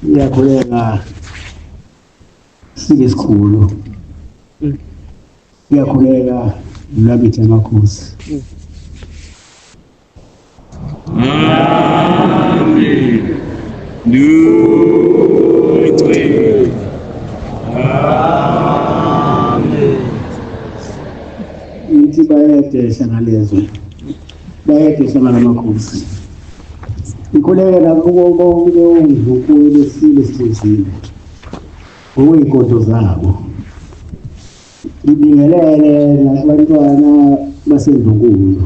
Ngiyakhuleka sikhulu. Ngiyakhuleka lakithi emakhosi. Amen. Lutwe. Amen. Ithi bayedesha ngalezwe. Bayedesha ngalamakhosi. Ngikhuleka nakubo bonke ongidlukhulu lesile sithezile. Ngokwey'nkonzo zabo. Ngibingelele nabantwana basendlunkulu.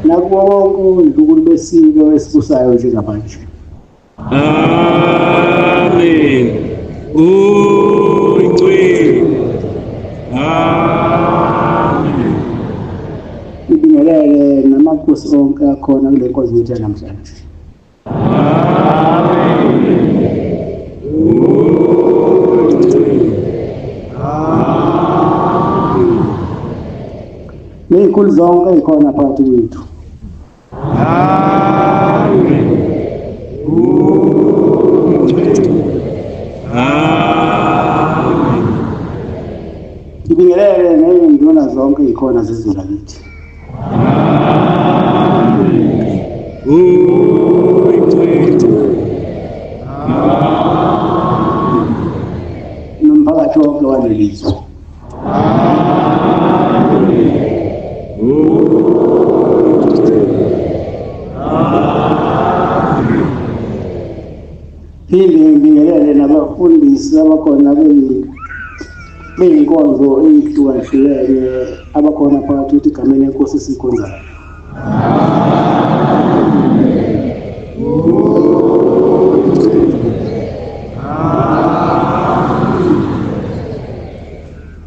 Nakubo bonke ongidlukhulu besilo esibusayo njengamanje. Amen. Uyicwe. Amen. Ngibingelele namakhosi onke akhona kule nkonzo yethu yanamhlanje. Ney'khulu zonke ey'khona phakathi kwethu. Ngibingelele ney'nduna zonke ey'khona zezwe lakithi. Nomphakathi wonke walelizwe. Phinde ngibingelele nabafundisi abakhona bey'nkonzo ey'hlukahlukene abakhona phakathi kwethu egameni lenkosi esiyikhonzayo.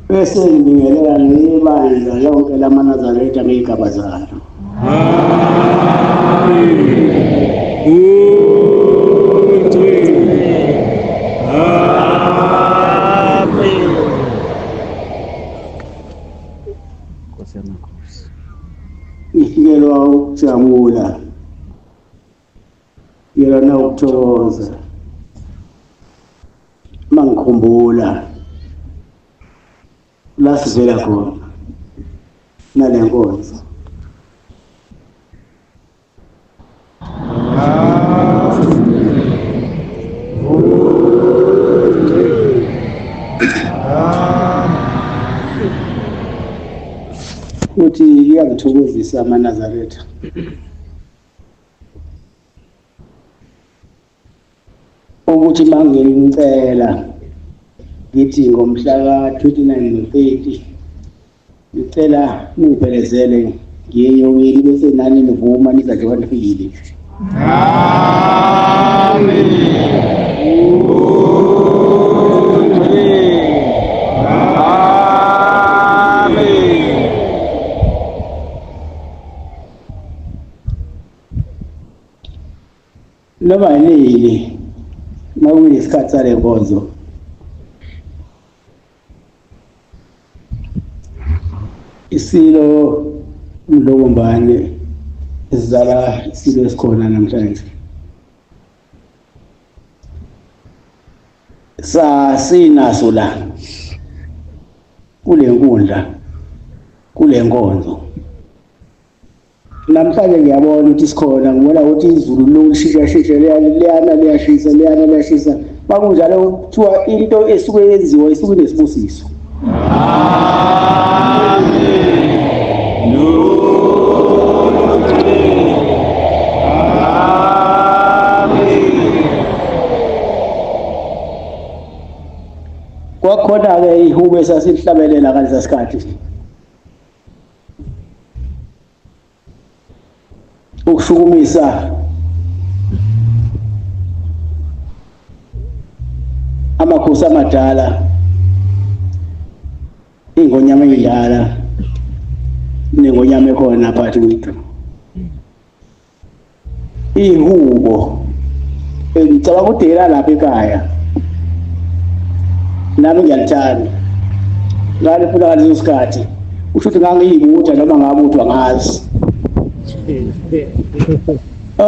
Bese ngibingelela nebandla lonke lamaNazaretha ngey'gaba zalo. Ngifikelwa ukujabula, ngifikelwa nawukuthokoza uma ngikhumbula la sivela khona nale nkonzo. Uthi iyangithokozisa amaNazaretha. Ukuthi mangicela ngithi ngomhla ka-29 no-30 ngicela ningiphelezele ngiye enyokeni bese nani nivuma nizaze kwanifikile. Amen. Noma yini makuyisikhathi sale nkonzo isilo umlokombane esizala isilo esikhona namhlanje sinaso la kule nkundla kule nkonzo. Namhlanje ngiyabona ukuthi sikhona, ngibona ukuthi izulu lokushisa liyana liyashisa bakunjalo kuthiwa into esuke yenziwa isuke nesibusiso. Kwakhona-ke ihubo esasihlabelela ngalesa sikhathi ukushukumisa amakhosi amadala, ingonyama ey'ndala nengonyama ekhona phakathi kwethu. Ihubo ngicabanga udela lapha ekhaya nami ngiyalithanda ngale phela ngaleso sikhathi usho ukuthi ngangiyimutha noma ngabuthwa ngazi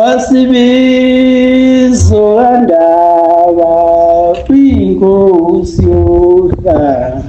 asibizo kandaba kwinkosi yohlanga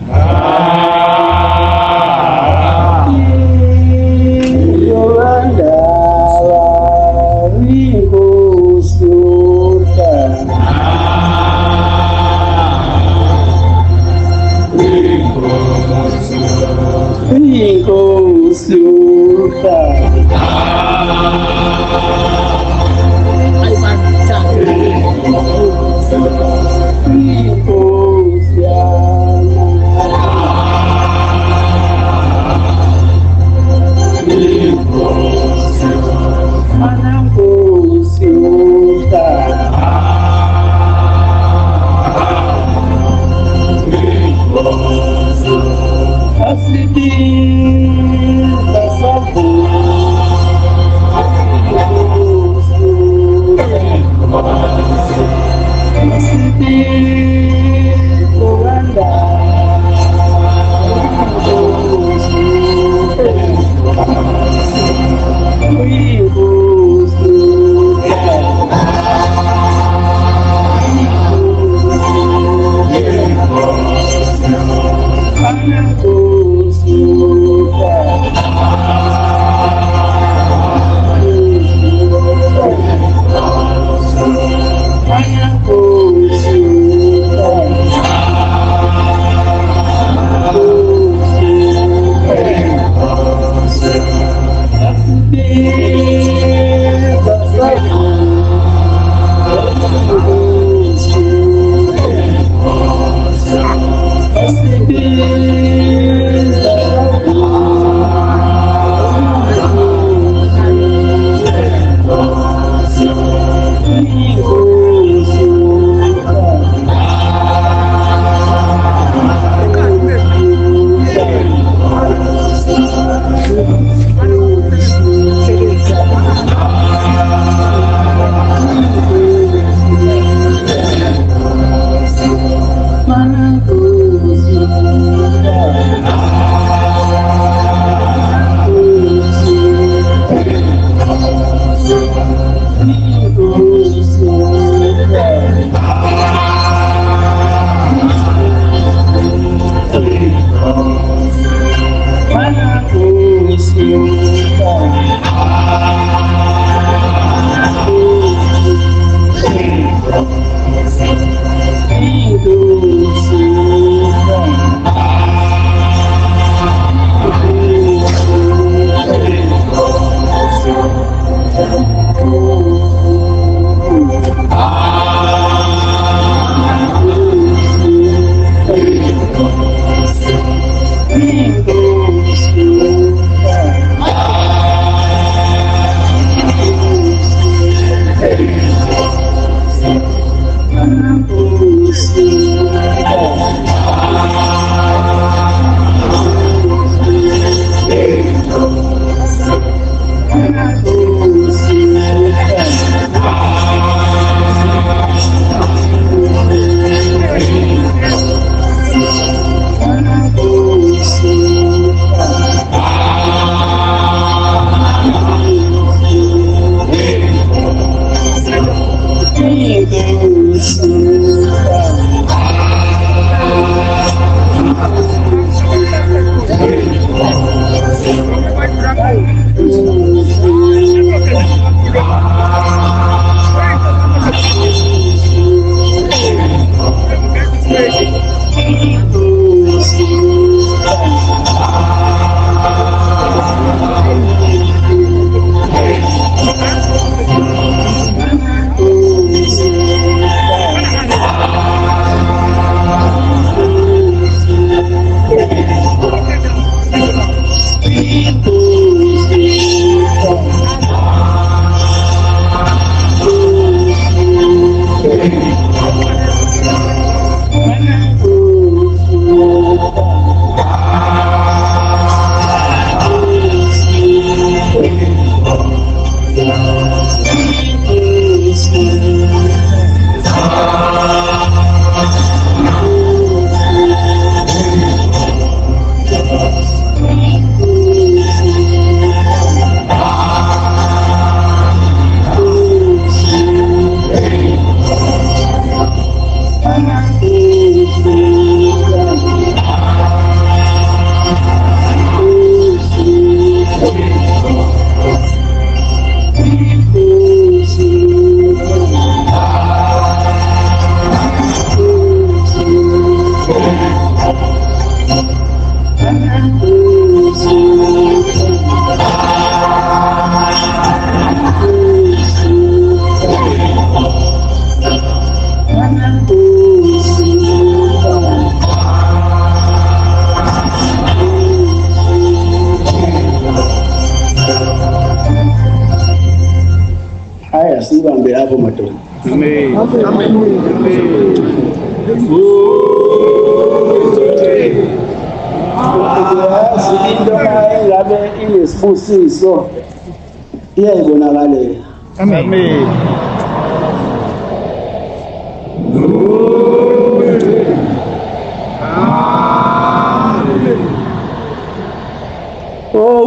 lapho madoda. Amen. Yazi into engabe inesibusiso iyayibonakalela. Amen.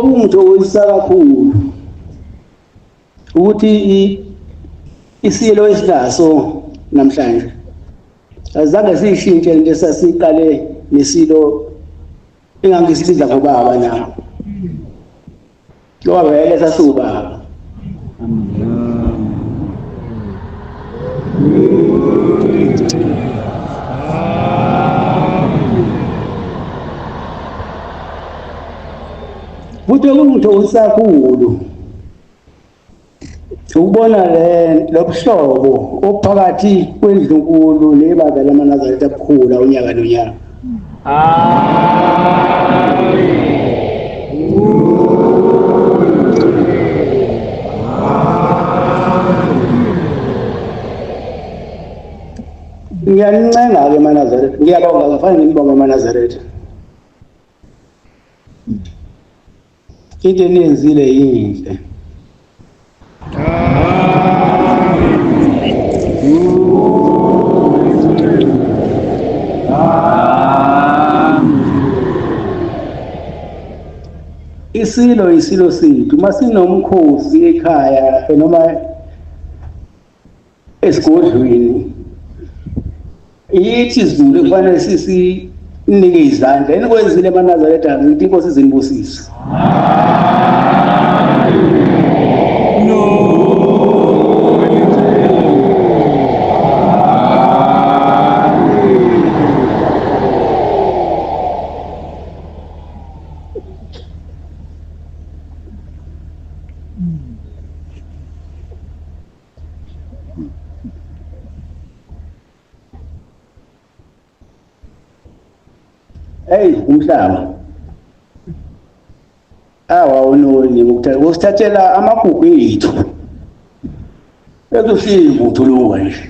Kungithokozisa kakhulu ukuthi isilo esinaso namhlanje azange siyishintshe into esasiqale nesilo engangisibiza ngobaba nawo ngoba vele sasubaba. Futhi kungithokozisa kakhulu ukubona lo buhlobo ophakathi kwendlunkulu nebandla lamaNazaretha abukhula unyaka nonyaka. Ngiyanincenga-ke amaNazaretha, ngiyabonga, kufanele ngibonge amaNazaretha. Into eniyenzile yinhle. Isilo sethu masinomkhosi ekhaya noma esigodlweni yithi izulu kufanele sisinike izandla enikwenzile amaNazaretha ngithi inkosi izinibusise. Hey umhlaba awawunoni usithathela amagugu ethu ekufika uthuluka nje.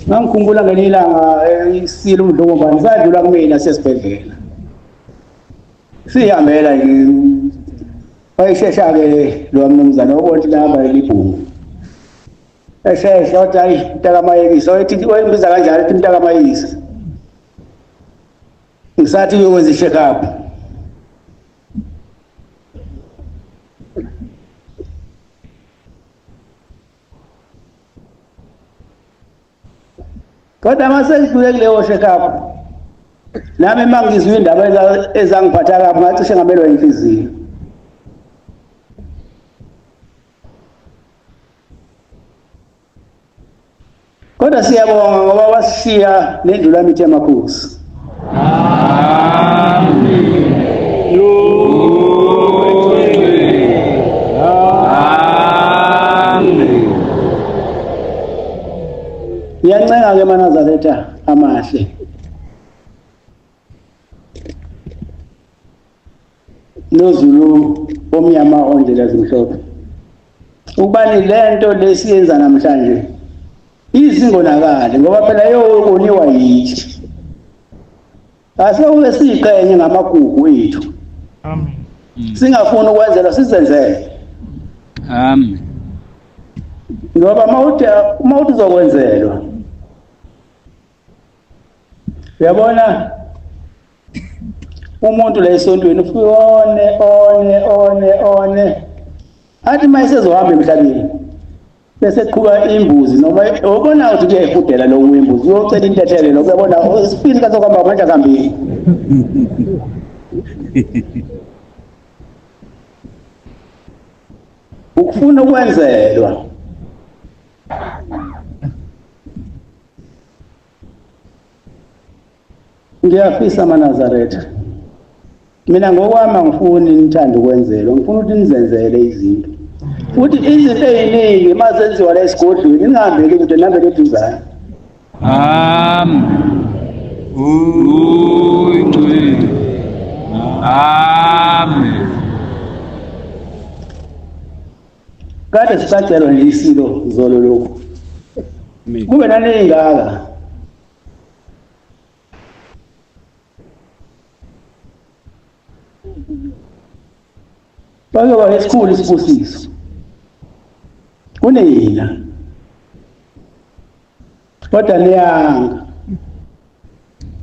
Ngangikhumbula ngelilanga isilo uMdlokombane sadlula kumina sesibhedlela sihambela wayeshesha-ke lo mnumzane obonke lihamba elibhungu eshesha wathi hayi mntakamayekisa wayembiza kanjalo ethi mntakamayekisa ngisathi uyokwenza i-check-up. Kodwa masengihlule kuleyo check-up nami mangizwe indaba ezangiphatha kabi ngacishe ngamelwa inhliziyo. Kodwa siyabonga ngoba wasishiya nendlu lami emakhosi. Ngiyancenga-ke amaNazaretha amahle noZulu omnyama ondlela zimhlophe ukubani lento lesiyenza namhlanje izingonakali ngoba phela yokoniwa yithi asewube siqenye ngamagugu ethu. Amen. Singafuni ukwenzelwa sizenzele. Amen. Ngoba mawuthi uzokwenzelwa uyabona umuntu la esontweni ufike one athi mayisezohamba emhlabeni bese qhuba imbuzi noma ubona ukuthi kuyayifudela lo wembuzi uyocela intethele lo uyabona isipini kasokuhamba manje akambili. Ukufuna ukwenzelwa ngiyafisa amaNazaretha mina ngokwami angifuni nithande ukwenzelwa ngifuna ukuthi nizenzele izinto futhi izinto eziningi mazenziwa la esigodlweni ningahambeli ukuthi nihambele eduzane. uyingcwele. Amen. Kade sisacelwa nje isilo zolo lokho. Kube naningaka. Bake ba esikhulu isibusiso. Kunina. Kodwa niyanga.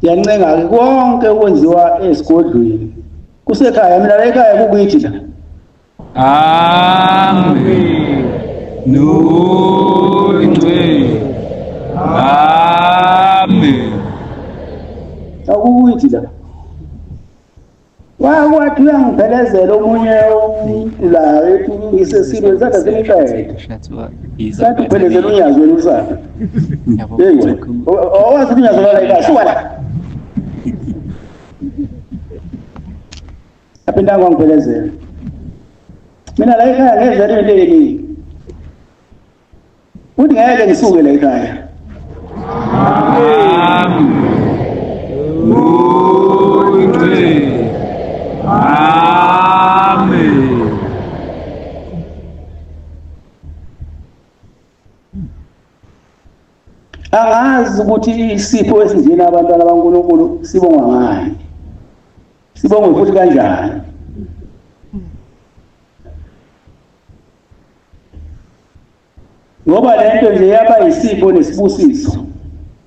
Yancenga konke okwenziwa esigodlweni. Kusekhaya mina la ekhaya kukuyithi la. Amen. Uyingcwele. Amen. Akukuyithi la. Wathi uyangiphelezela omunye umuntu la ethi ngisesilo sathi seniqede. Sathi uphelezela unyazo wena usaphi. Hey, owazi unyazo la ekhaya suka la. Aphinda ngangiphelezela. Mina la ekhaya ngenza into eyiningi. Uthi ngeke ngisuke la ekhaya. Uyingcwele. Amen. Angazi ukuthi isipho esingena abantwana baNkulunkulu sibongwa ngani. Sibongwe futhi kanjani. Ngoba lento nje yaba isipho nesibusiso.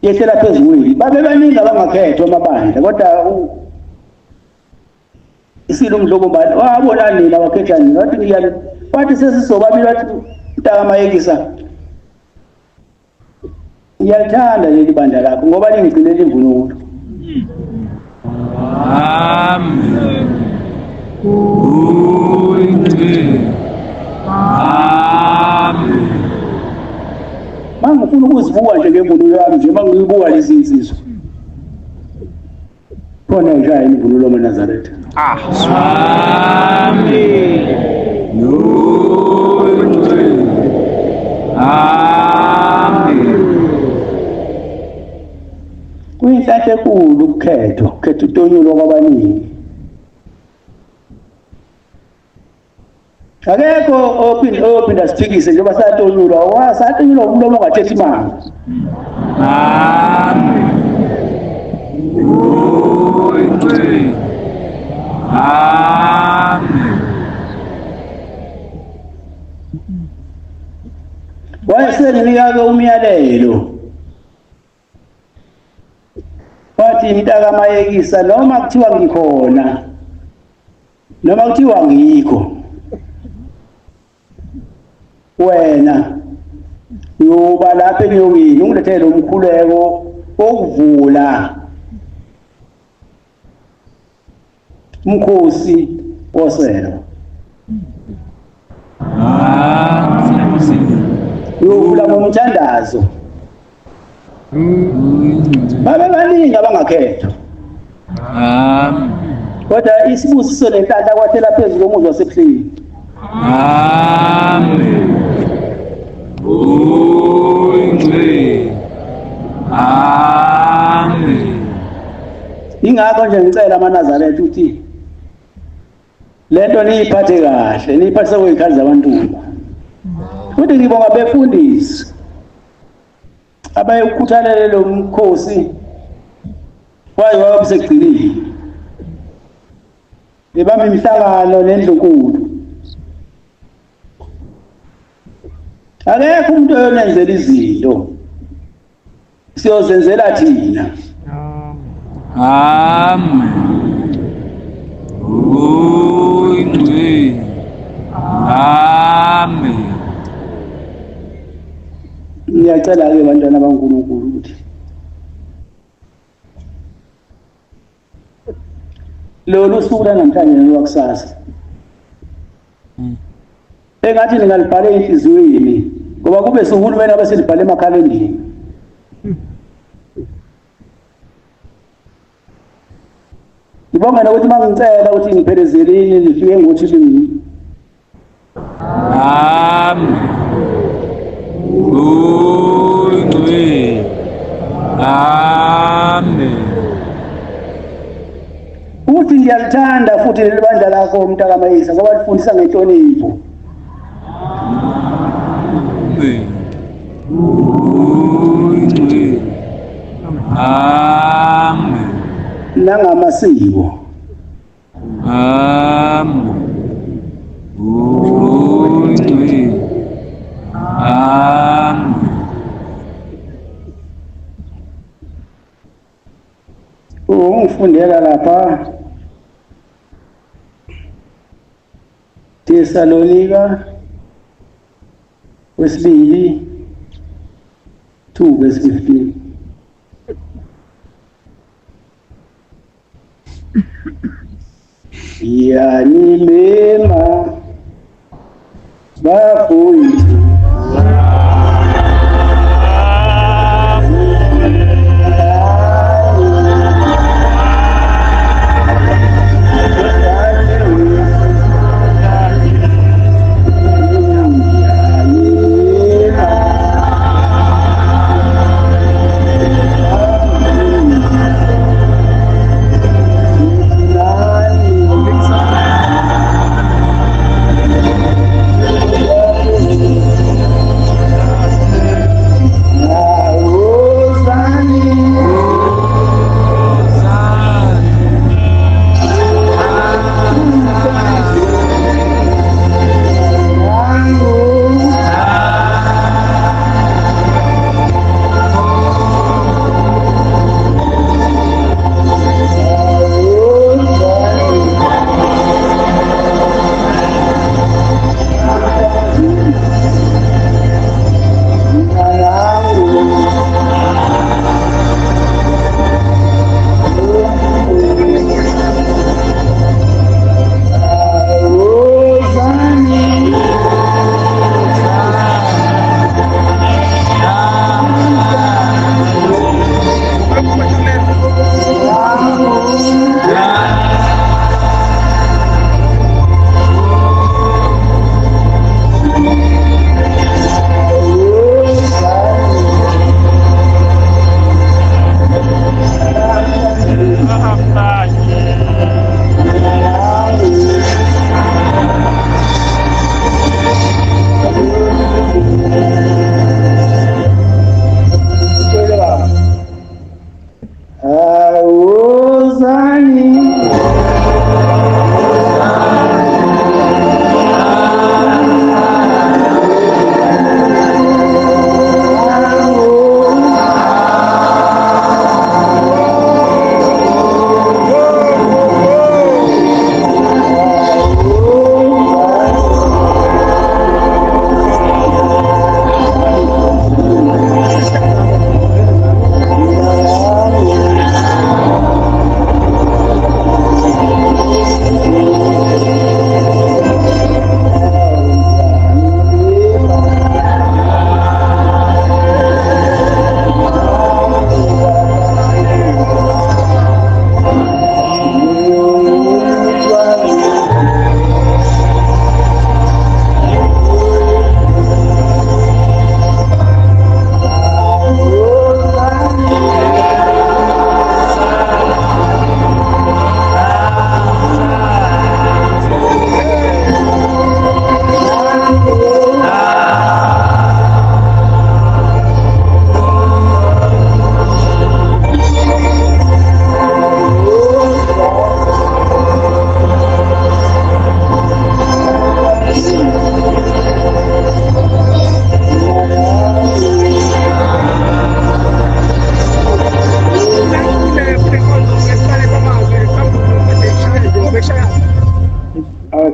Yehlela phezulu. Babe baningi abangakhethwa amabandla kodwa isilo umhlobo mbani wabona nina wakhetha nina wathi ngiyale wathi sesisobabili wathi mntakamayekisa ngiyalithanda leli banda lakho ngoba lingigcinele imvunulo. Amen. Uyingcwele. Amen. Mangifuna ukuzibuka nje ngemvunulo yami nje mangiyibuka lezi insizwa. Khona njani imvunulo kaNazaretha? Amen. Uyingcwele. Amen. Kuyinhlanhla enkulu ukukhetha utonyulo kwabaningi. Akekho ophinda siphikise njengoba satonyulwa wasatonyulwa umlomo ongathethi imanga. Amen. Uyingcwele. Amen. Wayesenginika umyalelo. Wathi mntakamayekisa noma kuthiwa ngikhona noma kuthiwa ngikho. Wena uyoba lapha enyongeni ungilethele umkhuleko okuvula umkhosi woselo. Uyovula ngomthandazo. Babe baningi abangakhethwa. Kodwa isibusiso nenhlanhla kwathela phezulu komuzi wasebuhleni. Amen. Uyingcwele. Amen. Ingakho nje ngicela amaNazaretha ukuthi lento niyiphathe kahle, niyiphathe kwey'khali zabantu. Futhi ngibonga befundisi abayikhuthalele lo mkhosi wayo wabusegcinile. Bebamba imihlangano nendlunkulu. Akekho umuntu oyonenzela izinto. Siyozenzela thina. Amen. Uyingcwele. Amen. Ngiyacela ke bantwana baNkulunkulu ukuthi lolu suku lanamhlanje nolwakusasa engathi ningalibhala enhliziyweni ngoba kube uhulumeni abaselibhala emakhalendeni. Ngibonga nokuthi mangicela ukuthi ngiphelezele nifike ngothi lini. Amen. Uyingcwele. Amen. lakho umntakamayisa ngoba lifundisa ngenhlonipho. Amen. Nangamasiko. Amen. Amen. Ungifundela lapha Thessalonika wesibili 2:15. Yanimema bafowethu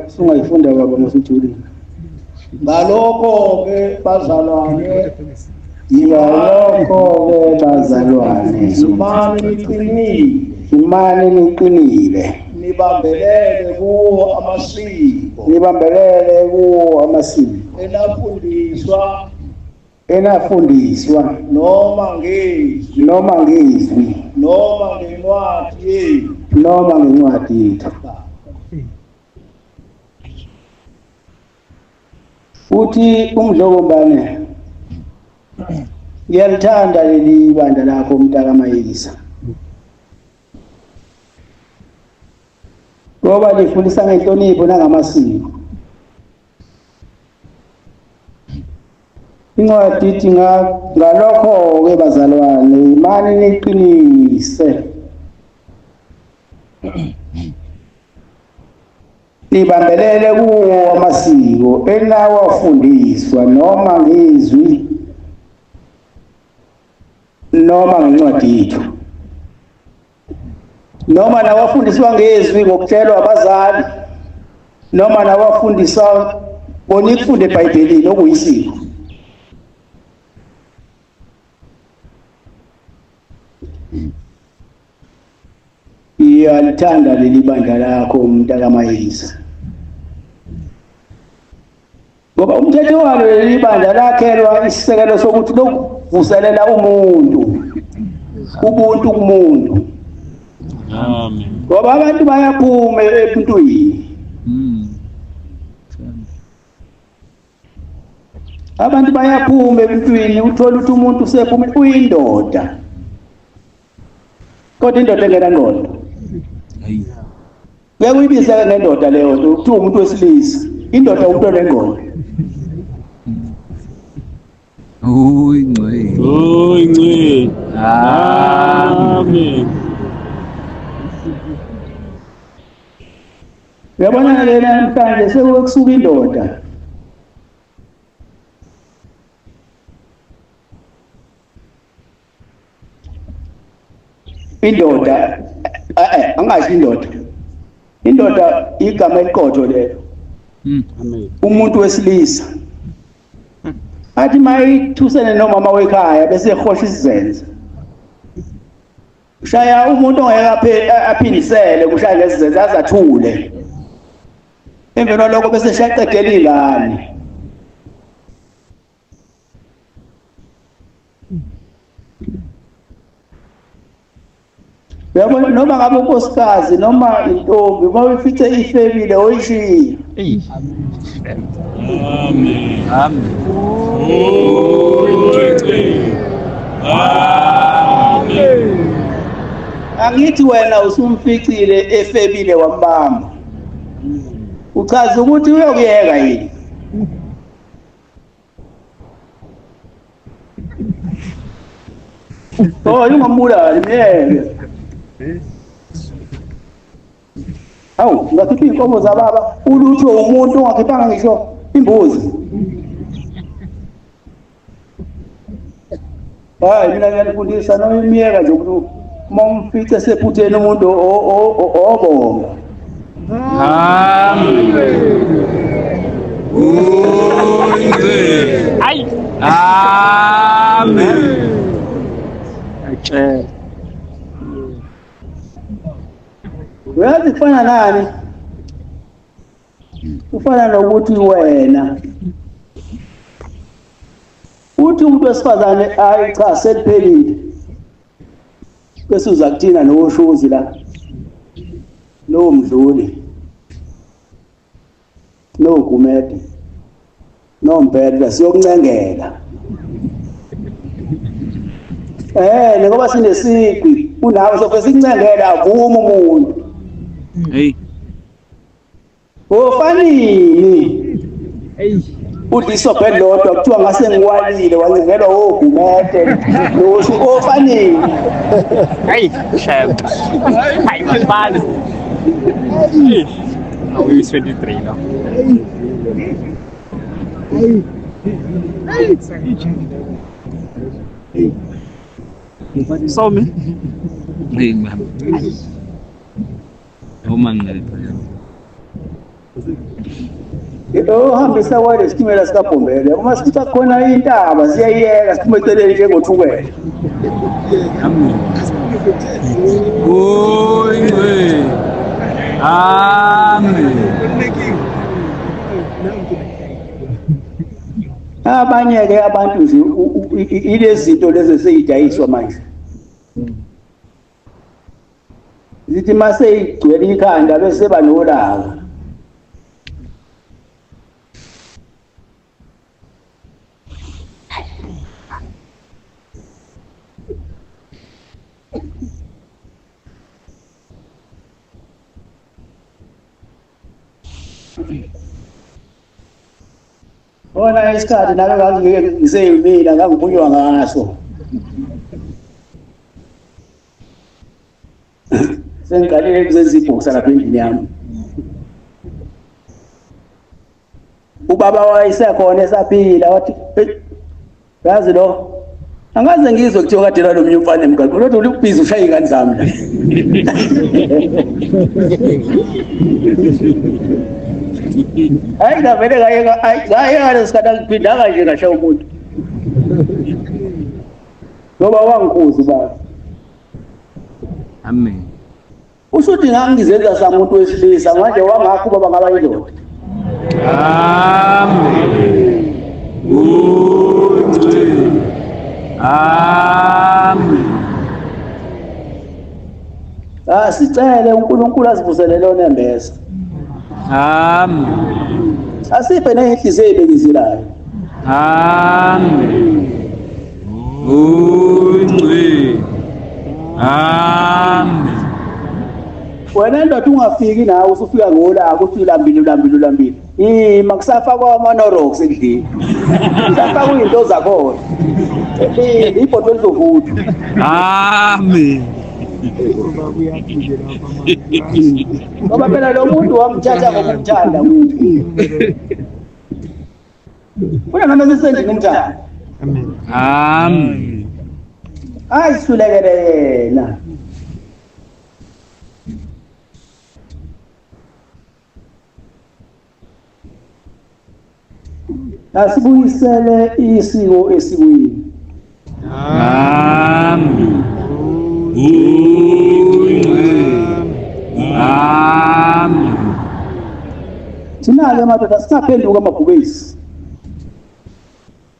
singayifunda baba masijulile. Ngalokho-ke bazalwane, ngalokho-ke bazalwane, imani niqinile, nibambelele kuwo amasiko, enafundiswa noma ngezwi, noma ngencwadi yethu. Uthi uMdlokombane, ngiyalithanda leli bandla lakho Mntakamayisa. ngoba lifundisa ngenhlonipho nangamasiko. Incwadi ithi ngalokho-ke bazalwane, imani niqinise nibambelele kuwo amasiko enawafundiswa noma ngezwi noma ngencwadi yethu, noma nawafundiswa ngezwi ngokutshelwa abazali, noma nawafundiswa bonikufunde eBhayibhelini okuyisiko. Iyalithanda leli bandla lakho mntakaMayisa, ngoba umthetho walo leli bandla lakhelwa isisekelo sokuthi lokuvuselela umuntu, ubuntu kumuntu. Amen. Ngoba abantu bayaphuma ebuntwini, abantu bayaphuma ebuntwini, uthola ukuthi umuntu usephuma uyindoda, kodwa indoda engenangqondo. Kuyakuyibiza nendoda leyo nto kuthiwa umuntu wesilisa, indoda umuntu onengqondo. Uyingcwele. Amen. Uyabona lena namhlanje sekusuka indoda. Indoda angasho indoda. Indoda igama eliqotho lelo. Amen. Umuntu wesilisa. Athi mayithusene nomama wekhaya bese ehosha isizenze. Ushaya umuntu ongeke aphindisele kushaya lesizenze azathule. Emveni lokho bese eshaqedela ingane. Uyabona noma ngabe unkosikazi noma intombi mayifice ifebile oyishiya. Amen. Amen. Amen. Angithi wena usumficile efebile wambamba. Uchaza ukuthi uyokuyeka yini? Oh, yungambulali miyeke. Awu, ngakhipha inkomo zababa, ulutho umuntu ongakhiphanga ngisho imbuzi. Hayi mina ngiyanifundisa noma imiyeka nje umuntu uma umfice sephutheni umuntu obonga. Amen. Ay. Amen. Uyazi kufana nani? Kufana nokuthi wena uthi umuntu wesifazane hayi cha seliphelile. Bese uza kuthina noshuzi la. Lo mdluli. No Gumede. No Mpela siyokuncengela. Ngoba sinesiphi unawe sofe sikuncengela avuma umuntu. Hey. Ofanini. Hey. Udliso bedlodwa kuthiwa ngase ngiwalile wancengelwa oGumede. Nosho ofanini. Hey, shame. Hayi mfana. Awu 23 no. So me. Hey man. Ohambisa wale sitimela sikaBhombele uma sithatha khona intaba siyayiyeka siphume eceleni njengothukela. Oy. Amen. Abanye ke abantu nje ilezi zinto lezi seyidayiswa manje. Zithi mase igcwele ikhanda bese banolaka. Bona isikhathi nake ngangike ngiseyimina ngangiphunywa ngaso. Sengiqalile kuzenza ibhoksi lapha endlini yami. Ubaba wayesekhona esaphila wathi yazi lo angaze ngizwe kuthiwa kade lo munye umfana emgaqo kodwa ulibhizi ushaya ingane zami la. Hayi ngavele ngaye ngalesikhathi angiphindanga nje ngasha umuntu. Ngoba wangikhuzi baba. Amen. Usuthi ngangizenza samuntu wesilisa manje wangakho baba ngaba indoda. Amen. Amen. Sicele uNkulunkulu asivuselele onembesa. Amen. Asiphe nezinhliziyo ezibekisilayo. Amen. Amen. Wena ndoda ungafiki nawe usufika ngola ukuthi ulambile. Makusafa kwamanorox endlini. Safa kuyinto zakhona. Ibhodo lizovuthwa. Amen. Ngoba phela lo muntu wamthatha ngokumthanda umuntu. Kuna noma sisendini umthanda. Amen. Amen. Ayisulekele yena. Asibuyisele isiko esikuyini. Amen. Amen. Thina-ke madoda singaphenduka amabhubesi.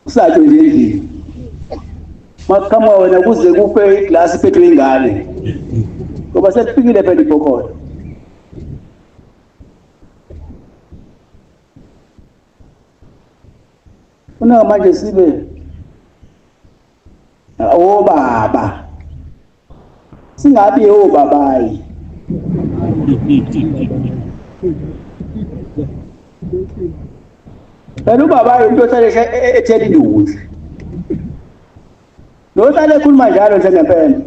Usatshe nje endlini. Makuqhamuka wena kuze kufe iglasi iphethwe ingane. Ngoba selifikile phela ibhokholo. Una manje sibe obaba. Singabi obabayi. Phela ubaba into ohlale ethela indudla. Lo hlale ekhuluma njalo nje ngempela.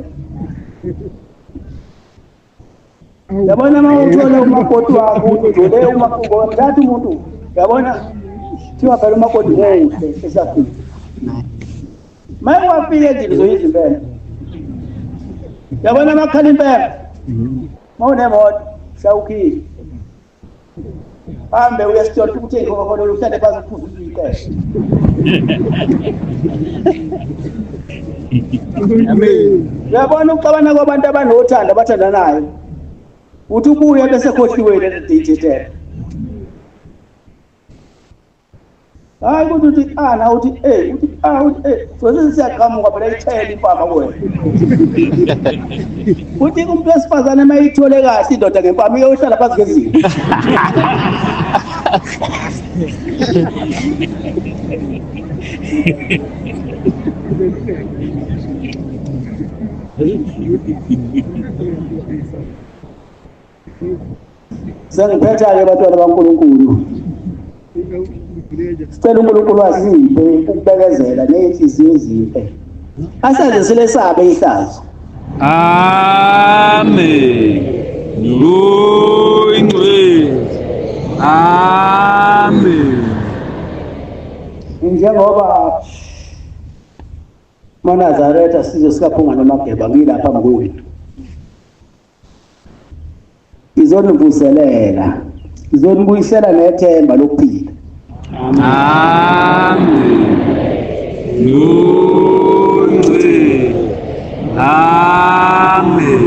Yabona mawuthola umakoti wakho ujule umakubo mthatha umuntu. Yabona thiwa phela umakoti muhle esafika. Maye wafika endlini zoyizimpela. Yabona makhala impela. Mawunemoto shawukhile. Hambe uyasithola ukuthi ngoba uhlale phansi uphuze ikheshi. Amen. Yabona ucabana kwabantu abanothanda abathandanayo. Uthi ubuye bese khohliwe le-date. Hayi uthi na uthi so siyaqhamuka phela ithele impama wena. Uthi umuntu wesifazane mayithole kahle indoda ngempama iyohlala phansi ngezinto. Sengiphetha-ke bantwana baNkulunkulu. Sicela uNkulunkulu asiphe ukubekezela ney'nhliziyo ezinhle. Asenze silesabe ihlazo. Amen. Amen. Njengoba uNazaretha sizwe sikaphunga noMageba ngilapha mkwethu. Izonivuselela. Izonibuyisela nethemba lokuphila. Amen. Amen.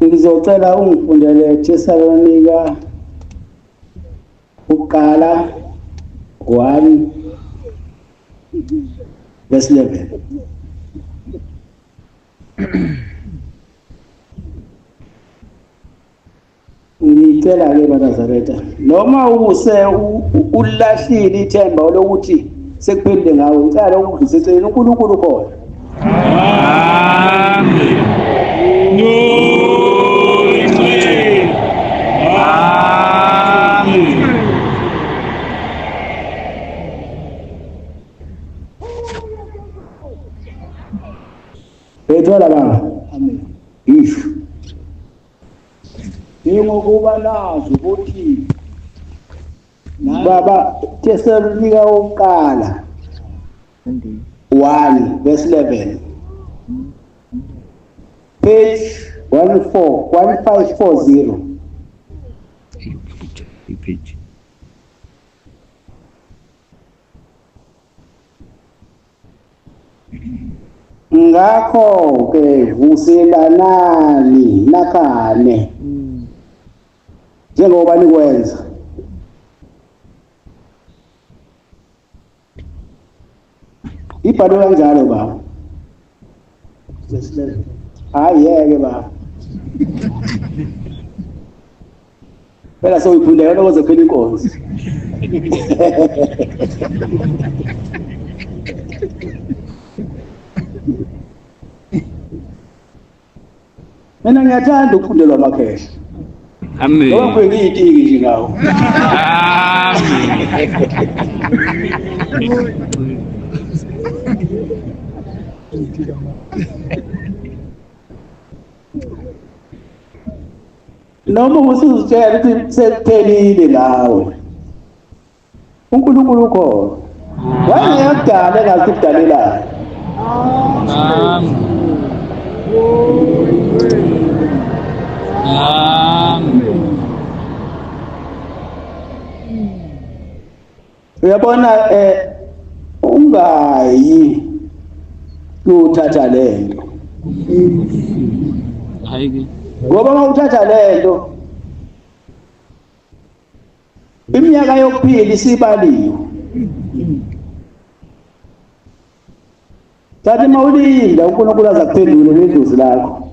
Ngizocela ungifundele Thesalonika uqala 1 verse 11. Ngicela-ke baNazaretha noma ulahlile ithemba lokuthi sekuphinde ngawe ngicela ukudlulisela uNkulunkulu khona. Amen. Amen. Ethola baba. Amen. Isho. Ingokuba nazo ukuthi Baba Thessalonika oqala 1 verse 11. Page 1540. Ipage. Ngakho ke vuselanani nakhane njengoba nikwenza ibhalo kanjalo baba hayi yeke baba phela soyiphindela lokuze phela inkonzo mina ngiyathanda ukufundelwa amakhehla Amen. ngoba ngiyitiki nje ngawo noma usuzitshela ukuthi sekuphelile ngawe uNkulunkulu ukhona wayengekudala engazi ukudalelayo uyabona ungayi kuthatha lento Hayi ngoba mawuthatha lento iminyaka yokuphila isibaliwe kanti mawulinda uNkulunkulu azakuphendule nedlozi lakho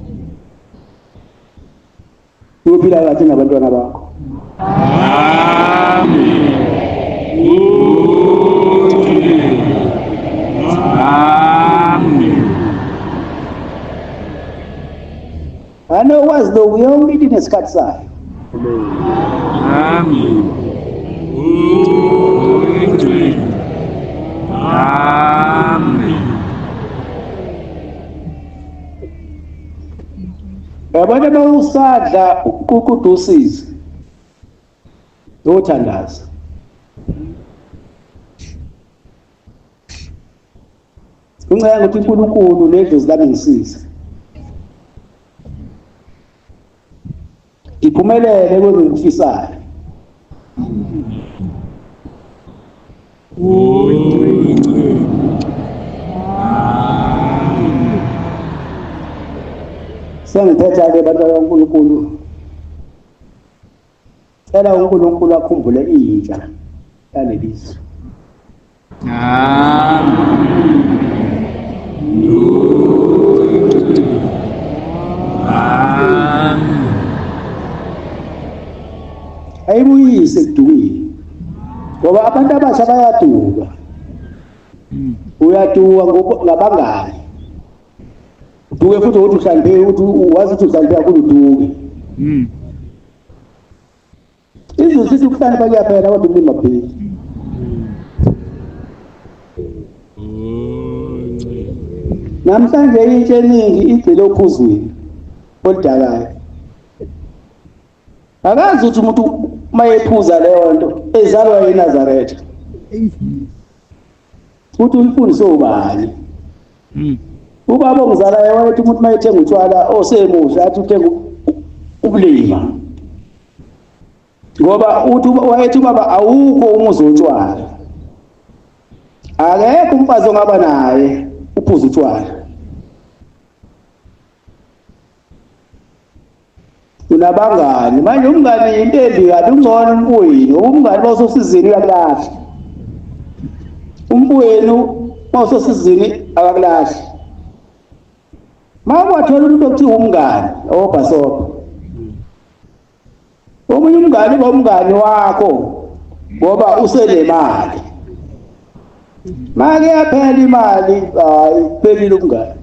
uyophila kahle nabantwana bakho anokwazi lokhu yonke into inesikhathi sayo yabona mawusadla ukudusiza yothandaza uncenga ukuthi uNkulunkulu nedlozi lami ngisize ngiphumelele kwezengikufisayo sengithetha-ke bantwana kaNkulunkulu cela uNkulunkulu akhumbule intsha yalelizwe ayibuyise ekudukeni ngoba abantu abasha bayaduka uyaduka ngabangani uduke futhi ukuthi uhlambe ukuthi wazi ukuthi uhlambe kakhulu uduke izwe sithi ukuhlanipha kuyaphela kodwa umlimi apheli namhlanje intsha eningi igcile ophuzweni oludakayo akazi ukuthi umuntu mayephuza leyo nto ezalwa eNazaretha uthi uyifundise ubani ubaba ongizalayo wayethi umuntu mayethenga utshwala osemusha athi uthenga ubulima ngoba uthi wayethi ubaba awukho umuzi wotshwala akekho umfazi ongaba naye uphuza utshwala unabangani manje umngani into embi kabi ungcono umpuyini umngani mawusosizini uyakulahla umpuyini mawusosizini akakulahla mawathola umuntu okuthiwa umngani obhasoba omunye umngani uba umngani wakho ngoba usenemali make yaphela imali hayi kuphelile umngani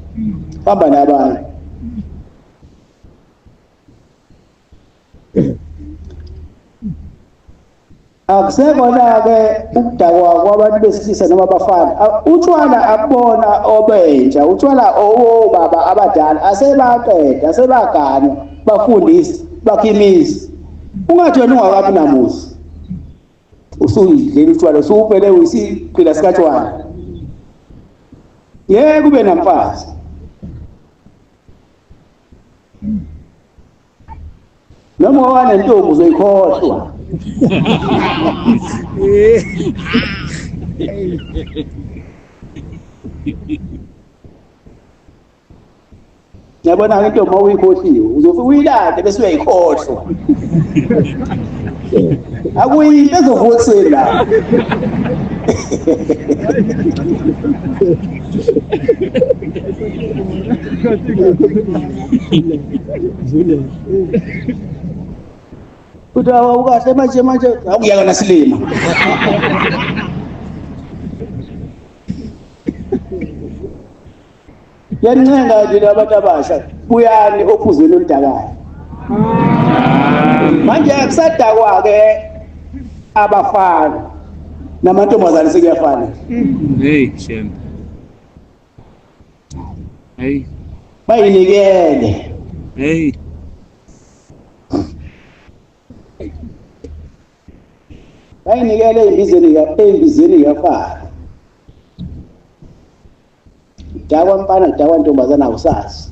hamba nabanye akusekona ke ukudakwa kwabantu besilisa noma abafana utshwala abona obentsha utshwala baba abadala asebaqeda asebagana bafundisi bakhimisi ungathi wena ungakabi namusi usuyidlela utshwala usupele uyisiphila sikatshwala yeke kube namfazi noma wanentombi uzoyikhohlwa yabona into uma uyikhohliwe uzofika uyilande bese uyayikhohlwa akuyinto ezovuka ekuseni la uthi awukahle manje akuyaka nasilima yancenga nje abantu abasha buyani ophuzweni oludakayo manje akusadakwa ke abafana namantombazane sekuyafana hey shem hey bayinikele hey bayinikele ey'mbizeni yafana dakwa mfana dakwa ntombazana awusazi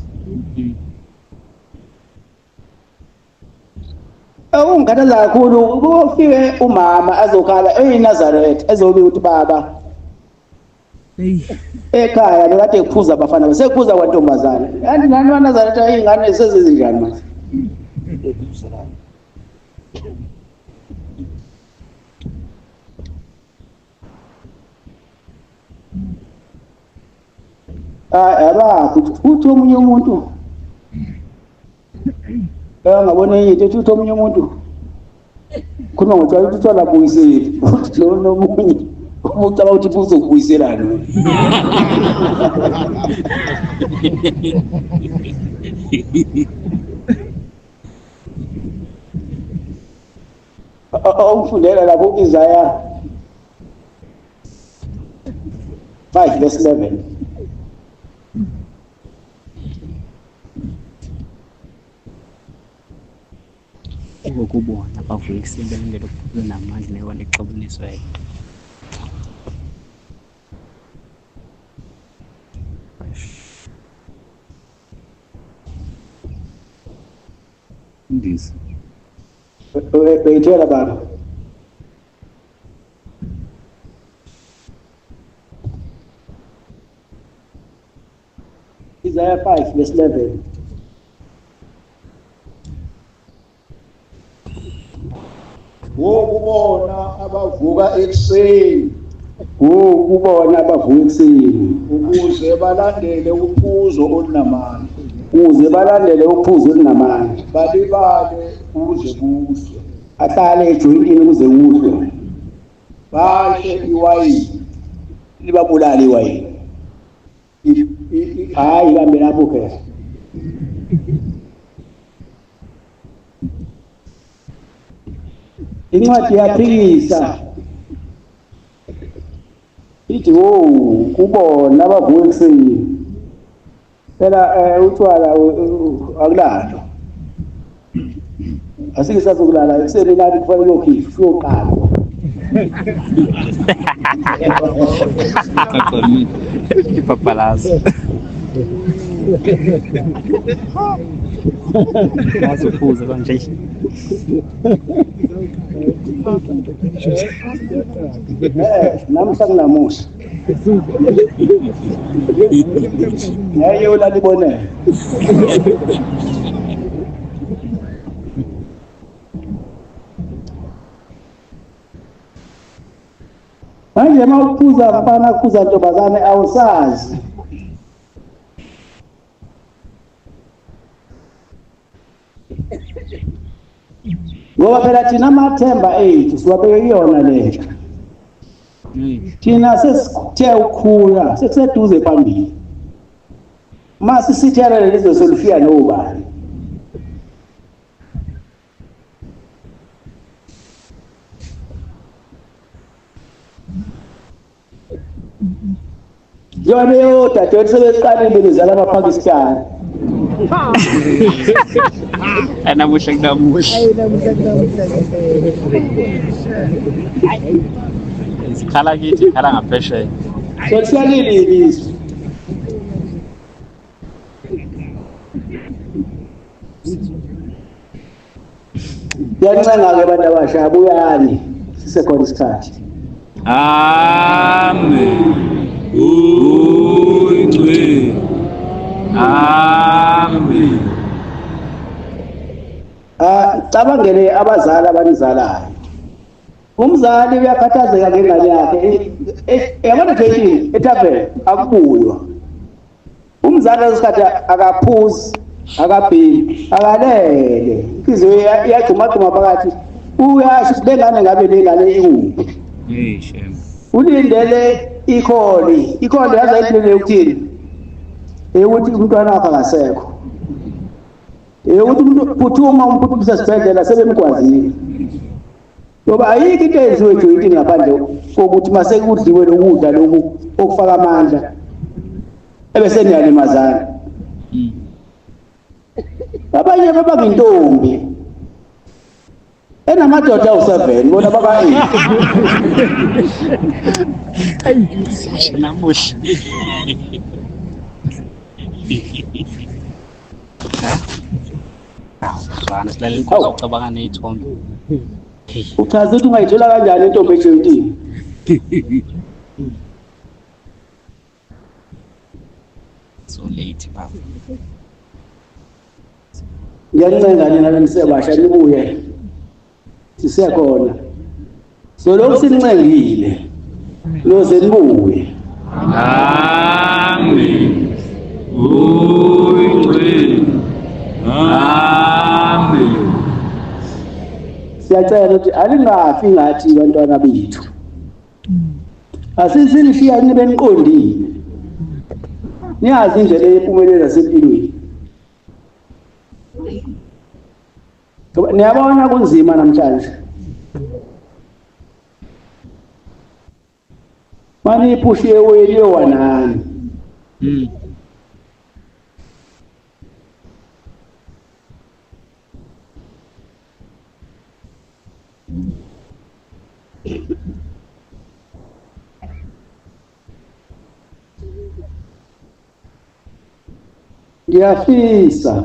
ungikhathaza kakhulu kufike umama azokhala eyiNazaretha ezobe ukuthi baba ekhaya bekade kuphuza abafana besekuphuza kwantombazana kanti nani waNazaretha iy'ngane sezizinjani manje futhi omunye umuntu ngabona enye into futhi omunye umuntu khuluma ngotshwala ukuthi utshwala buyiseli lo nomunye umuntu abawuthi buzokubuyiselana ungifundela lapho Isaiah 5:11 ukubona bavuka ekuseni belungele ukuphuza namandla newona exabuliswayo ndisi beyithela baba Isaiah 5:11 ukubona abavuka ekuseni ukubona abavuka ekuseni ukuze balandele uphuzo olunamandla ukuze balandele uphuzo olunamandla balibale kuze kuhlwe ahlale ejoyintini kuze kuhlwe bashe iwayini libabulala iwayini hayi kambe lapho ke incwadi yaphikisa ithi kubona abavuka ekuseni phela utshwala akulalwa asike sazokulala ekuseni nathi kufanele uyokhishwa uyoqalwa ipapalazo ngazophuza kanje namhla kunamuhla ngeke ulalibonele manje uma uphuza mfana kuphuza ntombazane awusazi ngoba phela thina amathemba ethu siwabeke kuyona lento thina sesithe ukukhula sekuseduze phambili mase sithela lelizo solufika nobani Njengoba yodadewethu sebeqalile bezala amaPakistan. Namuhla kunamuhla. Isikhala kithi ikhala ngaphesheya. So siyalile ilizwe. Ngiyancenga-ke abantu abasha abuyani sisekhona isikhathi. Amen. Uyingcwele. Amen. Cabangele abazali abanizalayo. Umzali uyakhathazeka ngengane yakhe. Yabona nje ethabela akubuywa. Umzali lesikhathi akaphuzi, akabhili, akalele. Inhliziyo iyagcuma phakathi. Uyasho lengane ngabe lengane ikuphi. Hey shem. Ulindele ikholi yaza iphele ukuthini? Ukuthi umntwana wakhe akasekho. Ukuthi umuntu phuthuma umphuthumisa esibhedlela sebemkwazile. Ngoba ayikho into eyenziwe joint ngaphandle kokuthi mase kudliwe lokudla lokhu okufaka amandla ebese niyalimazana. Abanye baba ngintombi enamadoda awu7 bona baba 8. Namuhla. Bana silalela inkosi ucabanga nezithombe. Uchaza ukuthi ungayithola kanjani intombi ejointini? So late baba. Ngiyancenga nina nisebasha nibuye. Sisekhona. So lokho sinincengile. Loze nibuye. Amen. Uyingcwele. Amen. Siyacela ukuthi alingafi ngathi bantwana bethu. Asizilishiya nibe niqondile. Niyazi indlela eyimpumelelo zasempilweni. Niyabona kunzima namhlanje. Mani iphushiye weli yowanani. Ngiyafisa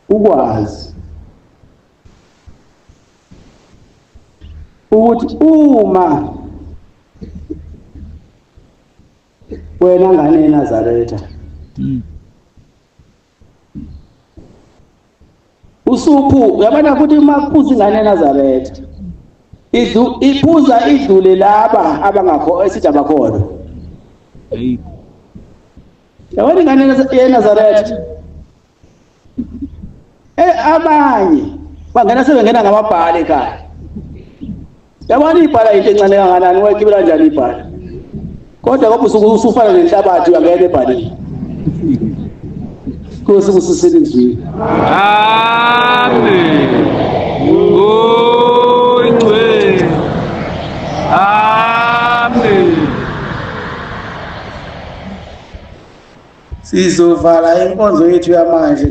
ukwazi ukuthi uma wena ngane eNazaretha usuphu yabona ukuthi uma kuphuza ingane eNazaretha iphuza idlule laba abangakho esithi abakhona. Hey. Yabona ingane eNazaretha abanye bangena sebengena ngamabhala ekhaya. Yabona ibhala into encane kanganani wayikibela kanjani ibhala. Kodwa ngoba usufana nenhlabathi uyangena ebhaleni. Nkosi kusiselizwi. Amen. Uyingcwele. Amen. Sizovala inkonzo yethu yamanje